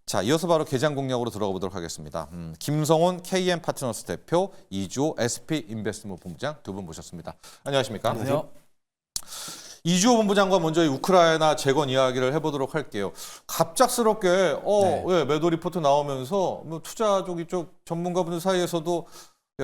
자, 이어서 바로 계장 공략으로 들어가 보도록 하겠습니다. 김성훈 KM 파트너스 대표, 이주호 SP 인베스트먼트 본부장 두 분 모셨습니다. 안녕하십니까? 안녕하세요. 이주호 본부장과 먼저 이 우크라이나 재건 이야기를 해보도록 할게요. 갑작스럽게 예, 매도 리포트 나오면서 뭐 투자족 이쪽 전문가분들 사이에서도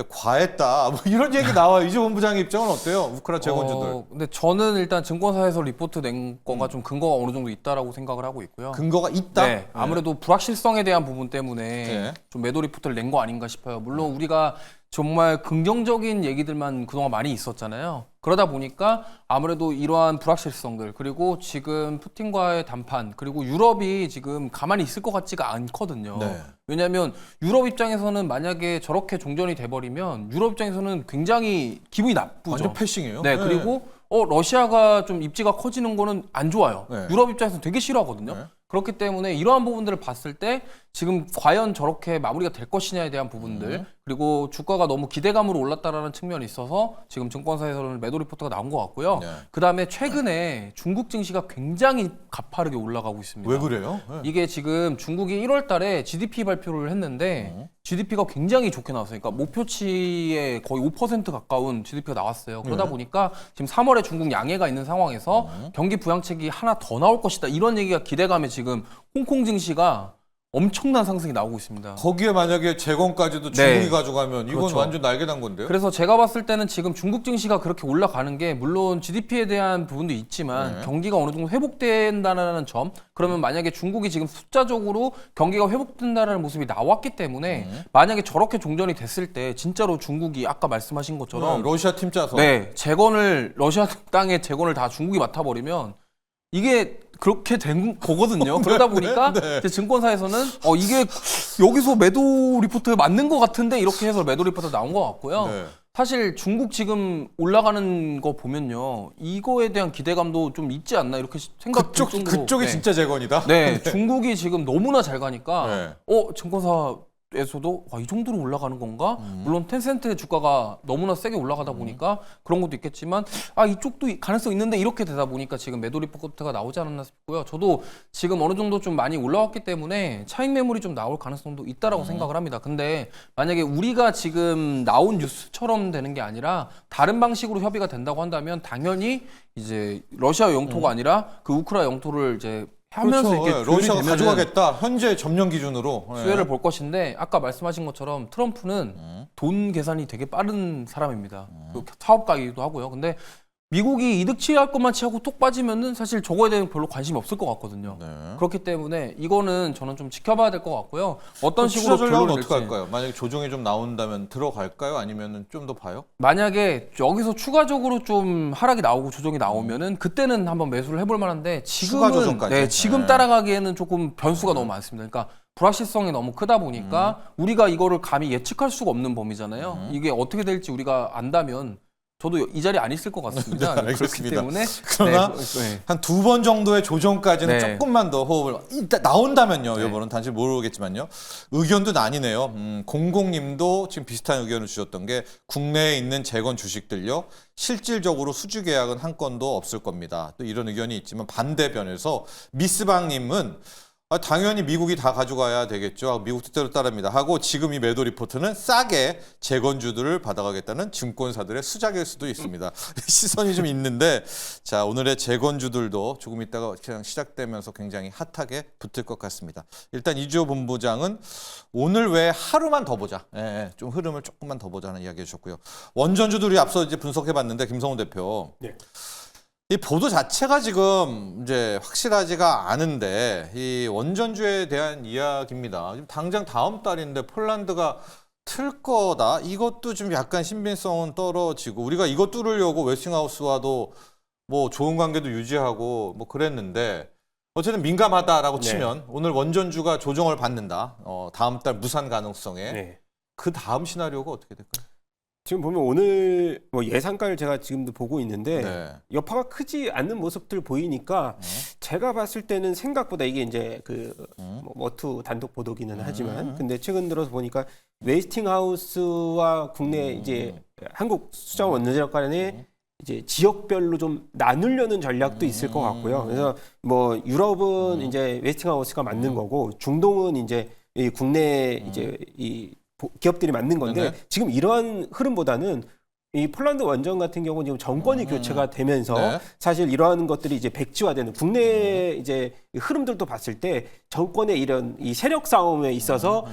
과했다 뭐 이런 얘기 나와요. 이주호 본부장의 입장은 어때요? 우크라 재건주들. 근데 저는 일단 증권사에서 리포트 낸 거가 좀 근거가 어느 정도 있다라고 생각을 하고 있고요. 근거가 있다? 네, 아무래도 불확실성에 대한 부분 때문에 네. 좀 매도 리포트를 낸 거 아닌가 싶어요. 물론 우리가 정말 긍정적인 얘기들만 그동안 많이 있었잖아요. 그러다 보니까 아무래도 이러한 불확실성들, 그리고 지금 푸틴과의談판, 그리고 유럽이 지금 가만히 있을 것 같지가 않거든요. 네. 왜냐하면 유럽 입장에서는 만약에 저렇게 종전이 돼버리면 유럽 입장에서는 굉장히 기분이 나쁘죠. 완전 패싱이에요. 네, 그리고 러시아가 좀 입지가 커지는 거는 안 좋아요. 네. 유럽 입장에서는 되게 싫어하거든요. 네. 그렇기 때문에 이러한 부분들을 봤을 때 지금 과연 저렇게 마무리가 될 것이냐에 대한 부분들, 그리고 주가가 너무 기대감으로 올랐다라는 측면이 있어서 지금 증권사에서는 매도 리포트가 나온 것 같고요. 네. 그다음에 최근에 중국 증시가 굉장히 가파르게 올라가고 있습니다. 왜 그래요? 네. 이게 지금 중국이 1월 달에 GDP 발표를 했는데 GDP가 굉장히 좋게 나왔어요. 그러니까 목표치에 거의 5% 가까운 GDP가 나왔어요. 그러다 보니까 지금 3월에 중국 양해가 있는 상황에서 경기 부양책이 하나 더 나올 것이다. 이런 얘기가 기대감에 지금 홍콩 증시가 엄청난 상승이 나오고 있습니다. 거기에 만약에 재건까지도 네. 중국이 가져가면 이건 그렇죠. 완전 날개 단 건데요? 그래서 제가 봤을 때는 지금 중국 증시가 그렇게 올라가는 게 물론 GDP에 대한 부분도 있지만 네. 경기가 어느 정도 회복된다는 점, 그러면 만약에 중국이 지금 숫자적으로 경기가 회복된다는 모습이 나왔기 때문에 만약에 저렇게 종전이 됐을 때 진짜로 중국이 아까 말씀하신 것처럼 러시아 팀 짜서 네, 재건을 러시아 땅의 재건을 다 중국이 맡아버리면 이게 그렇게 된 거거든요. 그러다 보니까 네. 이제 증권사에서는 이게 여기서 매도 리포트에 맞는 것 같은데 이렇게 해서 매도 리포트 나온 것 같고요. 네. 사실 중국 지금 올라가는 거 보면요, 이거에 대한 기대감도 좀 있지 않나 이렇게 생각 들 정도로. 그쪽이 네. 진짜 재건이다? 네, 중국이 지금 너무나 잘 가니까 네. 증권사에서도 이 정도로 올라가는 건가? 물론 텐센트의 주가가 너무나 세게 올라가다 보니까 그런 것도 있겠지만 이쪽도 가능성 있는데 이렇게 되다 보니까 지금 매도 리포트가 나오지 않았나 싶고요. 저도 지금 어느 정도 좀 많이 올라왔기 때문에 차익 매물이 좀 나올 가능성도 있다라고 생각을 합니다. 근데 만약에 우리가 지금 나온 뉴스처럼 되는 게 아니라 다른 방식으로 협의가 된다고 한다면 당연히 이제 러시아 영토가 아니라 그 우크라 영토를 이제 하면서 그렇죠. 이렇게 조율이 러시아가 되면은 가져가겠다. 현재 점령 기준으로. 수혜를 볼 것인데 아까 말씀하신 것처럼 트럼프는 돈 계산이 되게 빠른 사람입니다. 그 사업가이기도 하고요. 근데 미국이 이득 취할 것만 취하고 톡 빠지면은 사실 저거에 대해 별로 관심이 없을 것 같거든요. 네. 그렇기 때문에 이거는 저는 좀 지켜봐야 될 것 같고요. 어떤 식으로 투자 전략은 결론을 어떻게 낼지. 할까요? 만약에 조정이 좀 나온다면 들어갈까요? 아니면 좀 더 봐요? 만약에 여기서 추가적으로 좀 하락이 나오고 조정이 나오면은 그때는 한번 매수를 해볼 만한데 추가 지금은 조정까지? 지금 네. 따라가기에는 조금 변수가 너무 많습니다. 그러니까 불확실성이 너무 크다 보니까 우리가 이거를 감히 예측할 수가 없는 범위잖아요. 이게 어떻게 될지 우리가 안다면 저도 이 자리에 안 있을 것 같습니다. 네, 그렇기 알겠습니다. 때문에 그러나 네. 한 두 번 정도의 조정까지는 네. 조금만 더 호흡을 일단 나온다면요. 네. 이번은 단지 모르겠지만요. 의견도 나뉘네요. 공공님도 지금 비슷한 의견을 주셨던 게 국내에 있는 재건 주식들요. 실질적으로 수주 계약은 한 건도 없을 겁니다. 또 이런 의견이 있지만 반대변에서 미스방님은 당연히 미국이 다 가져가야 되겠죠. 미국 뜻대로 따릅니다. 하고 지금 이 매도 리포트는 싸게 재건주들을 받아가겠다는 증권사들의 수작일 수도 있습니다. 시선이 좀 있는데 자 오늘의 재건주들도 조금 있다가 그냥 시작되면서 굉장히 핫하게 붙을 것 같습니다. 일단 이주호 본부장은 오늘 외에 하루만 더 보자. 좀 흐름을 조금만 더 보자는 이야기 해주셨고요. 원전주들이 앞서 이제 분석해봤는데 김성훈 대표. 네. 이 보도 자체가 지금 이제 확실하지가 않은데 이 원전주에 대한 이야기입니다. 지금 당장 다음 달인데 폴란드가 틀 거다. 이것도 좀 약간 신빙성은 떨어지고 우리가 이거 뚫으려고 웨스팅하우스와도 뭐 좋은 관계도 유지하고 뭐 그랬는데 어쨌든 민감하다라고 네. 치면 오늘 원전주가 조정을 받는다. 다음 달 무산 가능성에 네. 그 다음 시나리오가 어떻게 될까요? 지금 보면 오늘 뭐 예상가를 제가 지금도 보고 있는데 네. 여파가 크지 않는 모습들 보이니까 제가 봤을 때는 생각보다 이게 이제 그 머투 단독 보도기는 하지만 근데 최근 들어서 보니까 웨스팅하우스와 국내 이제 한국 수자원 원자력 관련의 이제 지역별로 좀 나누려는 전략도 있을 것 같고요. 그래서 뭐 유럽은 이제 웨스팅하우스가 만든 거고 중동은 이제 이 국내 이제 이 기업들이 만든 건데 네네. 지금 이러한 흐름보다는 이 폴란드 원전 같은 경우는 지금 정권이 교체가 되면서 네. 사실 이러한 것들이 이제 백지화되는 국내 이제 흐름들도 봤을 때 정권의 이런 이 세력 싸움에 있어서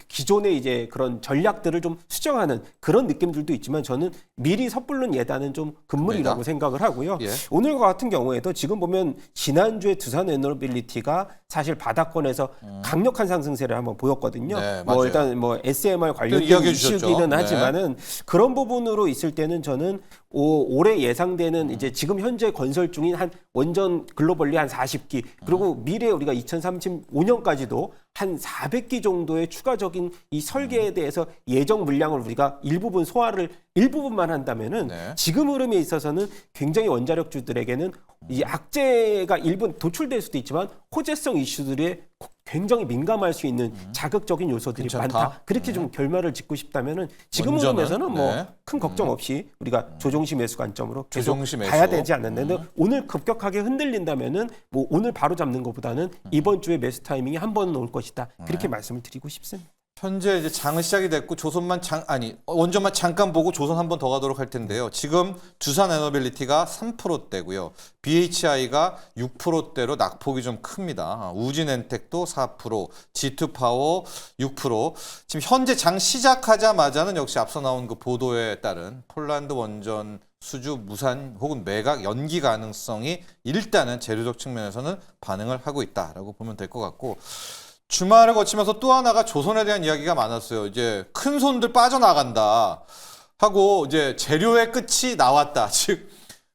기존의 이제 그런 전략들을 좀 수정하는 그런 느낌들도 있지만 저는 미리 섣불른 예단은 좀 금물이라고 생각을 하고요. 예. 오늘 같은 경우에도 지금 보면 지난주에 두산 에너빌리티가 사실 바닥권에서 강력한 상승세를 한번 보였거든요. 네, 뭐 맞아요. 일단 뭐 SMR 관련된 이야기해 주셨죠. 이슈기는 네. 하지만은 그런 부분으로 있을 때는 저는 올해 예상되는 이제 지금 현재 건설 중인 한 원전 글로벌리 한 40기 그리고 미래 우리가 2035년까지도 한 400기 정도의 추가적인 이 설계에 대해서 예정 물량을 우리가 일부분만 한다면은 네. 지금 흐름에 있어서는 굉장히 원자력주들에게는 이 악재가 일부 도출될 수도 있지만 호재성 이슈들에 굉장히 민감할 수 있는 자극적인 요소들이 괜찮다. 많다. 그렇게 좀 결말을 짓고 싶다면은 지금 원전은? 흐름에서는 뭐 네. 큰 걱정 없이 우리가 조정시 매수 관점으로 계속 조정시 매수. 봐야 되지 않는데 오늘 급격하게 흔들린다면은 뭐 오늘 바로 잡는 것보다는 이번 주에 매수 타이밍이 한 번은 올 것이다. 그렇게 말씀을 드리고 싶습니다. 현재 이제 장은 시작이 됐고 원전만 잠깐 보고 조선 한 번 더 가도록 할 텐데요. 지금 두산 에너빌리티가 3%대고요. BHI가 6%대로 낙폭이 좀 큽니다. 우진엔텍도 4%, G2파워 6%. 지금 현재 장 시작하자마자는 역시 앞서 나온 그 보도에 따른 폴란드 원전 수주 무산 혹은 매각 연기 가능성이 일단은 재료적 측면에서는 반응을 하고 있다라고 보면 될 것 같고 주말을 거치면서 또 하나가 조선에 대한 이야기가 많았어요. 이제 큰 손들 빠져나간다 하고 이제 재료의 끝이 나왔다. 즉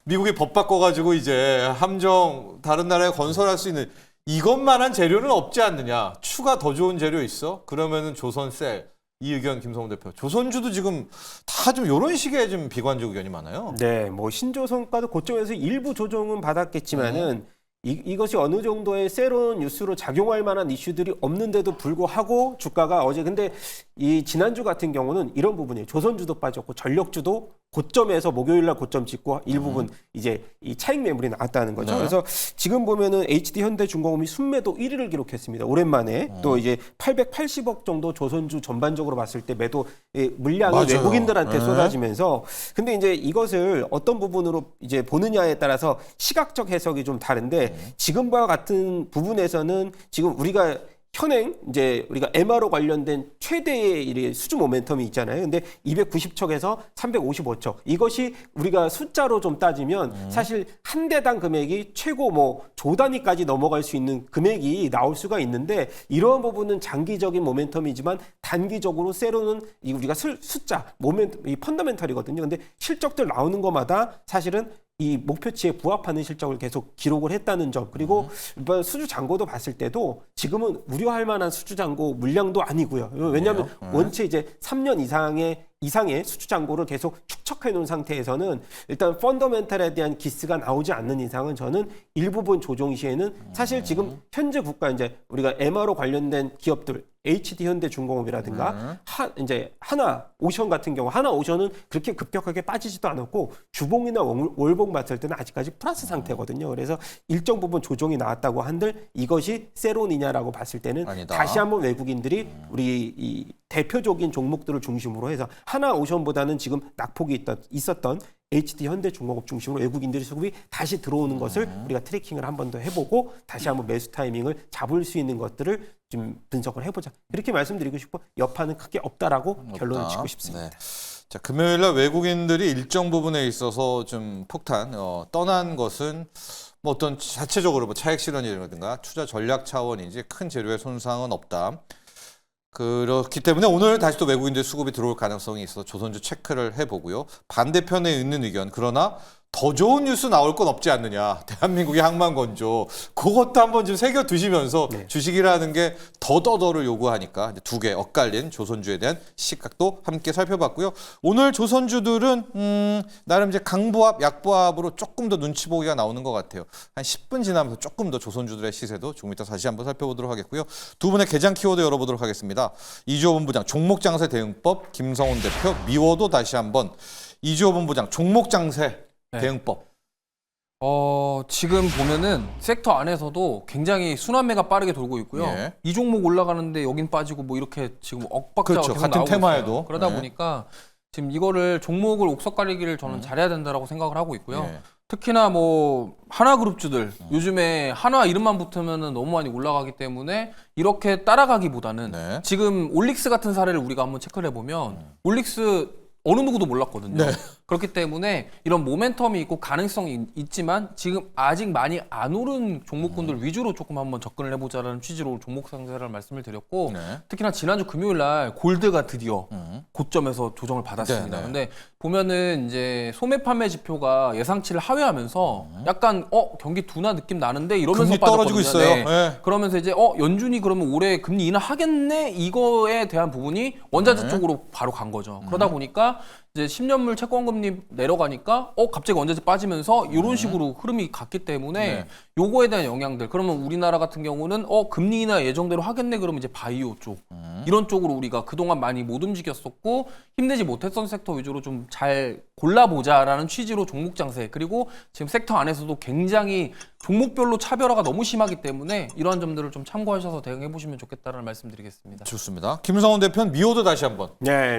미국이 법 바꿔가지고 이제 함정 다른 나라에 건설할 수 있는 이것만한 재료는 없지 않느냐. 추가 더 좋은 재료 있어? 그러면은 조선셀. 이 의견 김성훈 대표. 조선주도 지금 다 좀 이런 식의 좀 비관적 의견이 많아요. 네, 뭐 신조선가도 고점에서 일부 조정은 받았겠지만은 이것이 어느 정도의 새로운 뉴스로 작용할 만한 이슈들이 없는데도 불구하고 주가가 어제 근데 이 지난주 같은 경우는 이런 부분이에요. 조선주도 빠졌고 전력주도 고점에서 목요일날 고점 찍고 일부분 이제 이 차익 매물이 나왔다는 거죠. 네. 그래서 지금 보면은 HD 현대중공업이 순매도 1위를 기록했습니다. 오랜만에 또 이제 880억 정도 조선주 전반적으로 봤을 때 매도 물량이 맞아요. 외국인들한테 네. 쏟아지면서 근데 이제 이것을 어떤 부분으로 이제 보느냐에 따라서 시각적 해석이 좀 다른데 지금과 같은 부분에서는 지금 우리가 현행 이제 우리가 MRO 관련된 최대의 이 수주 모멘텀이 있잖아요. 근데 290척에서 355척. 이것이 우리가 숫자로 좀 따지면 사실 한 대당 금액이 최고 뭐 조 단위까지 넘어갈 수 있는 금액이 나올 수가 있는데 이러한 부분은 장기적인 모멘텀이지만 단기적으로 세로는 이 우리가 숫자 모멘텀 이 펀더멘털이거든요. 근데 실적들 나오는 것마다 사실은 이 목표치에 부합하는 실적을 계속 기록을 했다는 점 그리고 이번 수주 잔고도 봤을 때도 지금은 우려할 만한 수주 잔고 물량도 아니고요. 왜냐하면 원체 이제 3년 이상의 수주 잔고를 계속 축적해 놓은 상태에서는 일단 펀더멘탈에 대한 기스가 나오지 않는 이상은 저는 일부분 조정 시에는 사실 지금 현재 국가 이제 우리가 MRO 관련된 기업들 HD 현대중공업이라든가 이제 하나오션 같은 경우 하나오션은 그렇게 급격하게 빠지지도 않았고 주봉이나 월봉 봤을 때는 아직까지 플러스 상태거든요. 그래서 일정 부분 조정이 나왔다고 한들 이것이 세론이냐라고 봤을 때는 아니다. 다시 한번 외국인들이 우리 이 대표적인 종목들을 중심으로 해서 하나오션보다는 지금 낙폭이 있었던 HD 현대중공업 중심으로 외국인들의 수급이 다시 들어오는 것을 우리가 트래킹을 한 번 더 해보고 다시 한번 매수 타이밍을 잡을 수 있는 것들을 좀 분석을 해보자. 이렇게 말씀드리고 싶고 여파는 크게 없다라고 결론을 짓고 싶습니다. 네. 자, 금요일날 외국인들이 일정 부분에 있어서 좀 폭탄 떠난 것은 뭐 어떤 자체적으로 뭐 차익 실현이라든가 투자 전략 차원인지 큰 재료의 손상은 없다. 그렇기 때문에 오늘 다시 또 외국인들 수급이 들어올 가능성이 있어서 조선주 체크를 해보고요. 반대편에 있는 의견 그러나 더 좋은 뉴스 나올 건 없지 않느냐. 대한민국의 항만건조. 그것도 한번 좀 새겨두시면서 네. 주식이라는 게 더더더를 요구하니까 두 개 엇갈린 조선주에 대한 시각도 함께 살펴봤고요. 오늘 조선주들은 나름 이제 강보합, 약보합으로 조금 더 눈치 보기가 나오는 것 같아요. 한 10분 지나면서 조금 더 조선주들의 시세도 조금 이따 다시 한번 살펴보도록 하겠고요. 두 분의 개장 키워드 열어보도록 하겠습니다. 이주호 본부장 종목장세 대응법 김성훈 대표 미워도 다시 한번 이주호 본부장 종목장세 네. 대응법. 지금 보면은 섹터 안에서도 굉장히 순환매가 빠르게 돌고 있고요. 예. 이 종목 올라가는데 여긴 빠지고 뭐 이렇게 지금 억박자가 그렇죠. 계속 같은 나오고 테마에도. 있어요. 그러다 네. 보니까 지금 이거를 종목을 옥석 가리기를 저는 잘해야 된다라고 생각을 하고 있고요. 예. 특히나 뭐 하나그룹주들 요즘에 한화 이름만 붙으면은 너무 많이 올라가기 때문에 이렇게 따라가기보다는 네. 지금 올릭스 같은 사례를 우리가 한번 체크를 해보면 올릭스 어느 누구도 몰랐거든요. 네. 그렇기 때문에 이런 모멘텀이 있고 가능성이 있지만 지금 아직 많이 안 오른 종목군들 위주로 조금 한번 접근을 해보자라는 취지로 종목 상세를 말씀을 드렸고 네. 특히나 지난주 금요일 날 골드가 드디어 고점에서 조정을 받았습니다. 네, 네. 근데 보면은 이제 소매 판매 지표가 예상치를 하회하면서 약간 경기 둔화 느낌 나는데 이러면서 금리 떨어지고 빠졌거든요. 있어요. 네. 예. 그러면서 이제 연준이 그러면 올해 금리 인하하겠네 이거에 대한 부분이 원자재 쪽으로 바로 간 거죠. 그러다 보니까 이제 10년물 채권금리 내려가니까 갑자기 원자재 빠지면서 이런 식으로 흐름이 갔기 때문에 네. 요거에 대한 영향들. 그러면 우리나라 같은 경우는 금리 인하 예정대로 하겠네 그러면 이제 바이오 쪽 이런 쪽으로 우리가 그동안 많이 못 움직였었고 힘내지 못했던 섹터 위주로 좀 잘 골라보자라는 취지로 종목 장세 그리고 지금 섹터 안에서도 굉장히 종목별로 차별화가 너무 심하기 때문에 이러한 점들을 좀 참고하셔서 대응해 보시면 좋겠다는 말씀드리겠습니다. 좋습니다. 김성원 대표는 미호도 다시 한번. 네,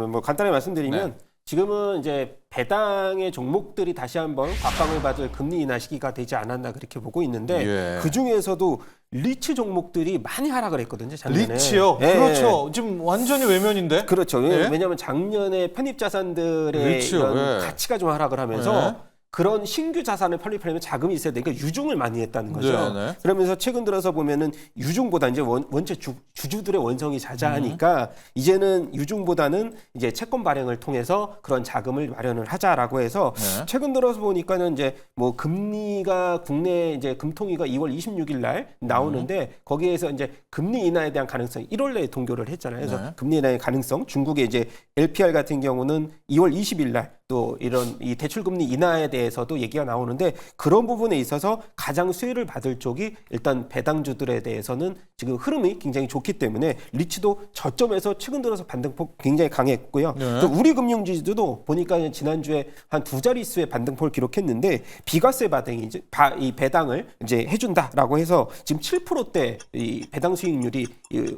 뭐 간단히 말씀드리면 네. 지금은 이제 배당의 종목들이 다시 한번 곽강을 받을 금리 인하 시기가 되지 않았나 그렇게 보고 있는데 예. 그 중에서도 리츠 종목들이 많이 하락을 했거든요. 작년에. 리치요. 예. 그렇죠. 지금 완전히 외면인데. 그렇죠. 예? 왜냐하면 작년에 편입 자산들의 리츠요. 이런 예. 가치가 좀 하락을 하면서 예. 그런 신규 자산을 편입하려면 자금이 있어야 되니까 유중을 많이 했다는 거죠. 네, 네. 그러면서 최근 들어서 보면은 유중보다 이제 원체 주주들의 원성이 자자하니까 이제는 유중보다는 이제 채권 발행을 통해서 그런 자금을 마련을 하자라고 해서 네. 최근 들어서 보니까는 이제 뭐 금리가 국내 이제 금통위가 2월 26일 날 나오는데 거기에서 이제 금리 인하에 대한 가능성 1월 내에 동결을 했잖아요. 그래서 네. 금리 인하의 가능성 중국의 이제 LPR 같은 경우는 2월 20일 날 또 이런 이 대출 금리 인하에 대해서도 얘기가 나오는데 그런 부분에 있어서 가장 수혜를 받을 쪽이 일단 배당주들에 대해서는 지금 흐름이 굉장히 좋기 때문에 리츠도 저점에서 최근 들어서 반등폭 굉장히 강했고요. 네. 또 우리 금융지주도 보니까 지난주에 한 두 자릿수의 반등폭을 기록했는데 비과세 반등이 이제 이 배당을 이제 해준다라고 해서 지금 7%대 이 배당 수익률이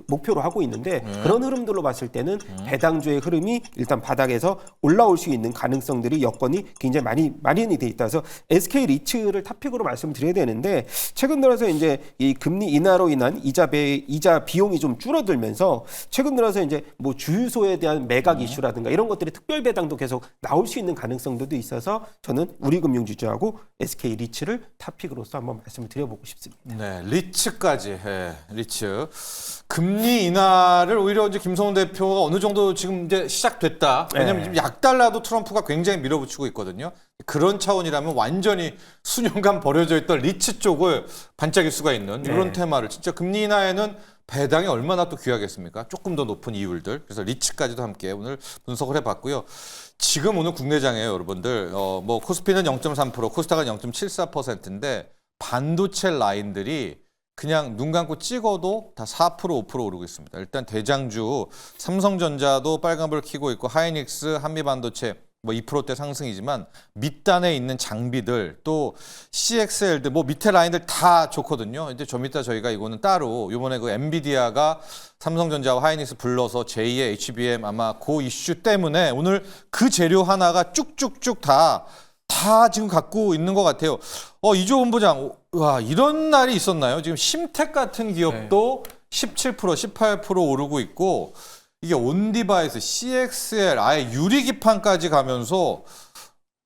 목표로 하고 있는데 그런 흐름들로 봤을 때는 배당주의 흐름이 일단 바닥에서 올라올 수 있는 가능성들이 여건이 굉장히 많이 마련이 돼 있다. 그래서 SK 리츠를 탑픽으로 말씀드려야 되는데 최근 들어서 이제 이 금리 인하로 인한 이자 비용이 좀 줄어들면서 최근 들어서 이제 뭐 주유소에 대한 매각 이슈라든가 이런 것들이 특별 배당도 계속 나올 수 있는 가능성도 있어서 저는 우리금융지주하고 SK 리츠를 탑픽으로서 한번 말씀을 드려보고 싶습니다. 네, 리츠까지. 예, 리츠. 금리 인하를 오히려 이제 김성원 대표가 어느 정도 지금 이제 시작됐다. 왜냐하면 네. 지금 약달라도 트럼프가 굉장히 밀어붙이고 있거든요. 그런 차원이라면 완전히 수년간 버려져 있던 리츠 쪽을 반짝일 수가 있는 이런 네. 테마를 진짜 금리 인하에는 배당이 얼마나 또 귀하겠습니까? 조금 더 높은 이율들. 그래서 리츠까지도 함께 오늘 분석을 해봤고요. 지금 오늘 국내장에요, 여러분들. 뭐 코스피는 0.3%, 코스닥은 0.74%인데 반도체 라인들이 그냥 눈 감고 찍어도 다 4%, 5% 오르고 있습니다. 일단 대장주 삼성전자도 빨간불 켜고 있고 하이닉스, 한미반도체 뭐 2%대 상승이지만 밑단에 있는 장비들 또 CXL들 뭐 밑에 라인들 다 좋거든요. 이제 좀 이따 저희가 이거는 따로 이번에 그 엔비디아가 삼성전자와 하이닉스 불러서 제2의 HBM 아마 그 이슈 때문에 오늘 그 재료 하나가 쭉쭉쭉 다 지금 갖고 있는 것 같아요. 이조 본부장, 와 이런 날이 있었나요? 지금 심텍 같은 기업도 17%, 18% 오르고 있고 이게 온디바이스, CXL, 아예 유리기판까지 가면서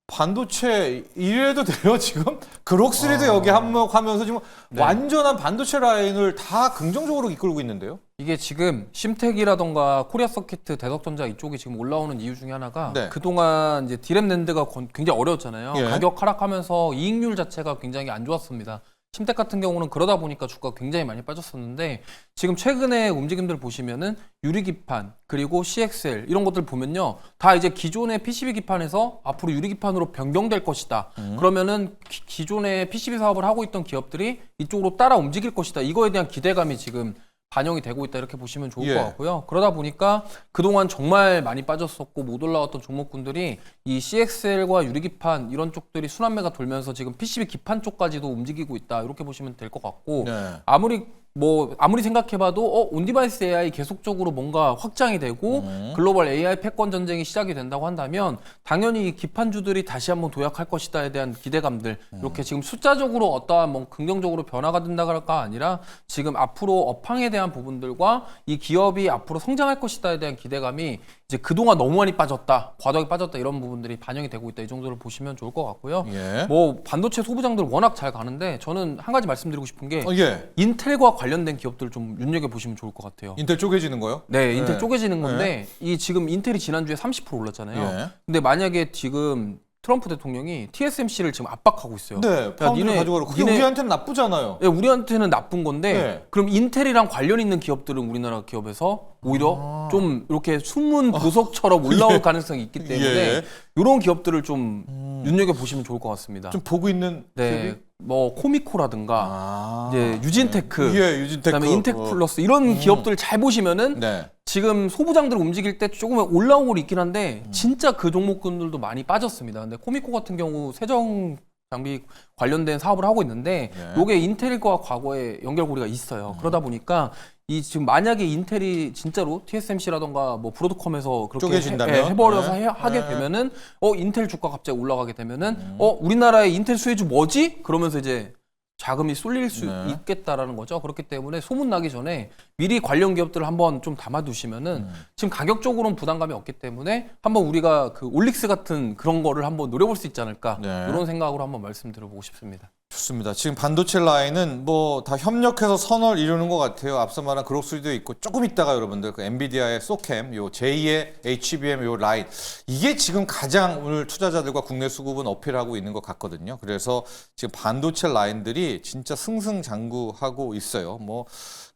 반도체 이래도 돼요 지금? 그록스리도 여기 한몫하면서 지금 완전한 반도체 라인을 다 긍정적으로 이끌고 있는데요. 이게 지금 심텍이라던가 코리아 서키트, 대덕전자 이쪽이 지금 올라오는 이유 중에 하나가 네. 그동안 이제 디램 낸드가 굉장히 어려웠잖아요. 예. 가격 하락하면서 이익률 자체가 굉장히 안 좋았습니다. 심텍 같은 경우는 그러다 보니까 주가가 굉장히 많이 빠졌었는데 지금 최근에 움직임들 보시면은 유리기판 그리고 CXL 이런 것들 보면요 다 이제 기존의 PCB 기판에서 앞으로 유리기판으로 변경될 것이다. 그러면은 기존의 PCB 사업을 하고 있던 기업들이 이쪽으로 따라 움직일 것이다. 이거에 대한 기대감이 지금 반영이 되고 있다 이렇게 보시면 좋을 예. 것 같고요. 그러다 보니까 그동안 정말 많이 빠졌었고 못 올라왔던 종목군들이 이 CXL과 유리기판 이런 쪽들이 순환매가 돌면서 지금 PCB 기판 쪽까지도 움직이고 있다 이렇게 보시면 될 것 같고 네. 아무리 생각해봐도 온디바이스 AI 계속적으로 뭔가 확장이 되고 글로벌 AI 패권 전쟁이 시작이 된다고 한다면 당연히 이 기판주들이 다시 한번 도약할 것이다에 대한 기대감들 이렇게 지금 숫자적으로 어떠한 뭐 긍정적으로 변화가 된다가 아니라 지금 앞으로 업황에 대한 부분들과 이 기업이 앞으로 성장할 것이다에 대한 기대감이 이제 그동안 너무 많이 빠졌다, 과도하게 빠졌다 이런 부분들이 반영이 되고 있다 이 정도를 보시면 좋을 것 같고요. 예. 뭐 반도체 소부장들 워낙 잘 가는데 저는 한 가지 말씀드리고 싶은 게 예. 인텔과 관련된 기업들 좀 눈여겨 보시면 좋을 것 같아요. 인텔 쪼개지는 거요? 네, 인텔 네. 쪼개지는 건데 이 지금 인텔이 지난주에 30% 올랐잖아요. 예. 근데 만약에 지금 트럼프 대통령이 TSMC를 지금 압박하고 있어요. 네, 파운드를 가져가라. 그게 우리한테는 나쁘잖아요. 네, 우리한테는 나쁜 건데 네. 그럼 인텔이랑 관련 있는 기업들은 우리나라 기업에서 오히려 좀 이렇게 숨은 보석처럼 올라올 가능성이 있기 때문에 예. 이런 기업들을 좀 눈여겨 보시면 좋을 것 같습니다. 좀 보고 있는 네, 기업이? 뭐 코미코라든가 이제 유진테크, 예, 유진테크. 그다음에 인텍플러스 이런 기업들 잘 보시면은 네. 지금 소부장들 움직일 때 조금 올라오고 있긴 한데 진짜 그 종목군들도 많이 빠졌습니다. 근데 코미코 같은 경우 세정 장비 관련된 사업을 하고 있는데 네. 요게 인텔과 과거에 연결고리가 있어요. 그러다 보니까 이 지금 만약에 인텔이 진짜로 TSMC라던가 뭐 브로드컴에서 그렇게 쪼개진다면? 해버려서 네. 하게 네. 되면은 인텔 주가 갑자기 올라가게 되면은 우리나라의 인텔 수혜주 뭐지? 그러면서 이제 자금이 쏠릴 수 네. 있겠다라는 거죠. 그렇기 때문에 소문 나기 전에 미리 관련 기업들을 한번 좀 담아두시면은 지금 가격적으로는 부담감이 없기 때문에 한번 우리가 그 올릭스 같은 그런 거를 한번 노려볼 수 있지 않을까 네. 이런 생각으로 한번 말씀드려보고 싶습니다. 좋습니다. 지금 반도체 라인은 뭐 다 협력해서 선을 이루는 것 같아요. 앞서 말한 그록소리도 있고 조금 있다가 여러분들 그 엔비디아의 소캠, 요 제2의 HBM 요 라인 이게 지금 가장 오늘 투자자들과 국내 수급은 어필하고 있는 것 같거든요. 그래서 지금 반도체 라인들이 진짜 승승장구하고 있어요. 뭐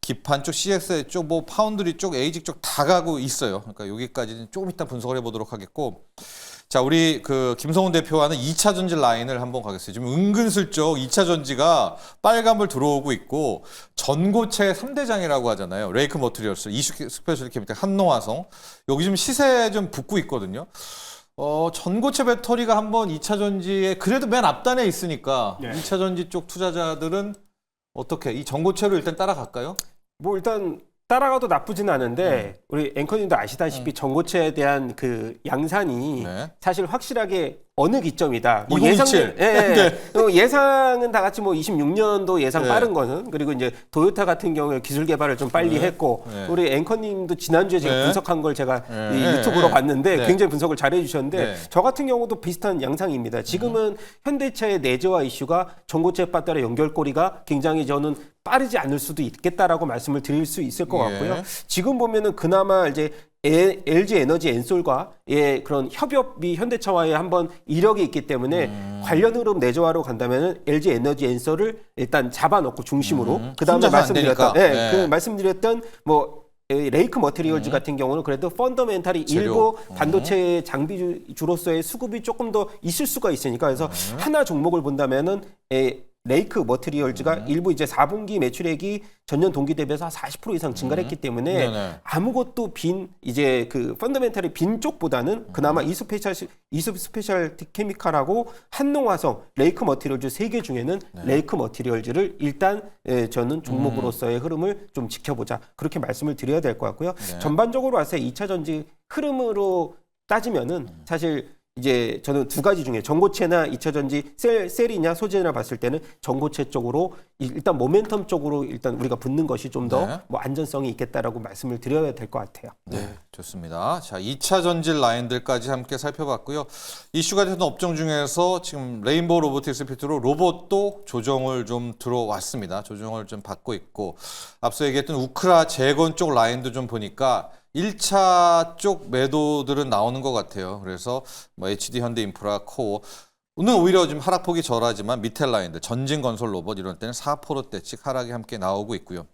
기판 쪽, CXL 쪽, 뭐 파운드리 쪽, 에이직 쪽 다 가고 있어요. 그러니까 여기까지는 조금 이따 분석을 해보도록 하겠고. 자, 우리 그 김성훈 대표와는 2차 전지 라인을 한번 가겠습니다. 지금 은근슬쩍 2차 전지가 빨간불 들어오고 있고 전고체 3대장이라고 하잖아요. 레이크 머티리얼스, 이슈 스페셜 케미칼, 한농화성. 여기 지금 시세 좀 붙고 있거든요. 전고체 배터리가 한번 2차 전지에 그래도 맨 앞단에 있으니까 네. 2차 전지 쪽 투자자들은 어떻게 이 전고체로 일단 따라갈까요? 뭐 일단 따라가도 나쁘진 않은데 우리 앵커님도 아시다시피 전고체에 대한 그 양산이 네. 사실 확실하게 어느 기점이다. 뭐 2027. 예상은 다 같이 뭐 26년도 예상 네. 빠른 거는 그리고 이제 도요타 같은 경우에 기술 개발을 좀 빨리 네. 했고 네. 우리 앵커님도 지난주에 제가 네. 분석한 걸 제가 네. 이 유튜브로 네. 봤는데 네. 굉장히 분석을 잘 해주셨는데 네. 저 같은 경우도 비슷한 양상입니다. 지금은 현대차의 내재화 이슈가 전고체 배터리 연결고리가 굉장히 저는 빠르지 않을 수도 있겠다라고 말씀을 드릴 수 있을 것 같고요. 예. 지금 보면은 그나마 이제 LG 에너지 엔솔과의 그런 협업이 현대차와의 한번 이력이 있기 때문에 관련 흐름 내재화로 간다면은 LG 에너지 엔솔을 일단 잡아놓고 중심으로 그 다음에 혼자서 안 되니까. 네. 그 말씀드렸던 뭐 레이크 머티리얼즈 같은 경우는 그래도 펀더멘탈이 재료. 일부 반도체 장비주로서의 수급이 조금 더 있을 수가 있으니까 그래서 하나 종목을 본다면은 레이크 머티리얼즈가 일부 이제 4분기 매출액이 전년 동기 대비해서 40% 이상 증가를 했기 때문에 네네. 아무것도 빈 이제 그 펀더멘탈이 빈 쪽보다는 그나마 이스페셜 케미칼하고 한농화성, 레이크 머티리얼즈 세 개 중에는 레이크 머티리얼즈를 일단 저는 종목으로서의 흐름을 좀 지켜보자 그렇게 말씀을 드려야 될 것 같고요. 네. 전반적으로 봤을 때 2차 전지 흐름으로 따지면은 사실 이제 저는 두 가지 중에 전고체나 2차 전지 셀이냐 소재냐 봤을 때는 전고체 쪽으로 일단 모멘텀 쪽으로 일단 우리가 붙는 것이 좀 더 네. 뭐 안전성이 있겠다라고 말씀을 드려야 될 것 같아요. 네, 좋습니다. 자, 2차 전지 라인들까지 함께 살펴봤고요. 이슈가 되는 업종 중에서 지금 레인보우 로보틱스 피트로 로봇도 조정을 좀 들어왔습니다. 조정을 좀 받고 있고 앞서 얘기했던 우크라 재건 쪽 라인도 좀 보니까 1차 쪽 매도들은 나오는 것 같아요. 그래서 뭐 HD 현대인프라, 코어 오늘 오히려 좀 하락폭이 덜하지만 밑에 라인들 전진건설 로봇 이런 때는 4%대씩 하락이 함께 나오고 있고요.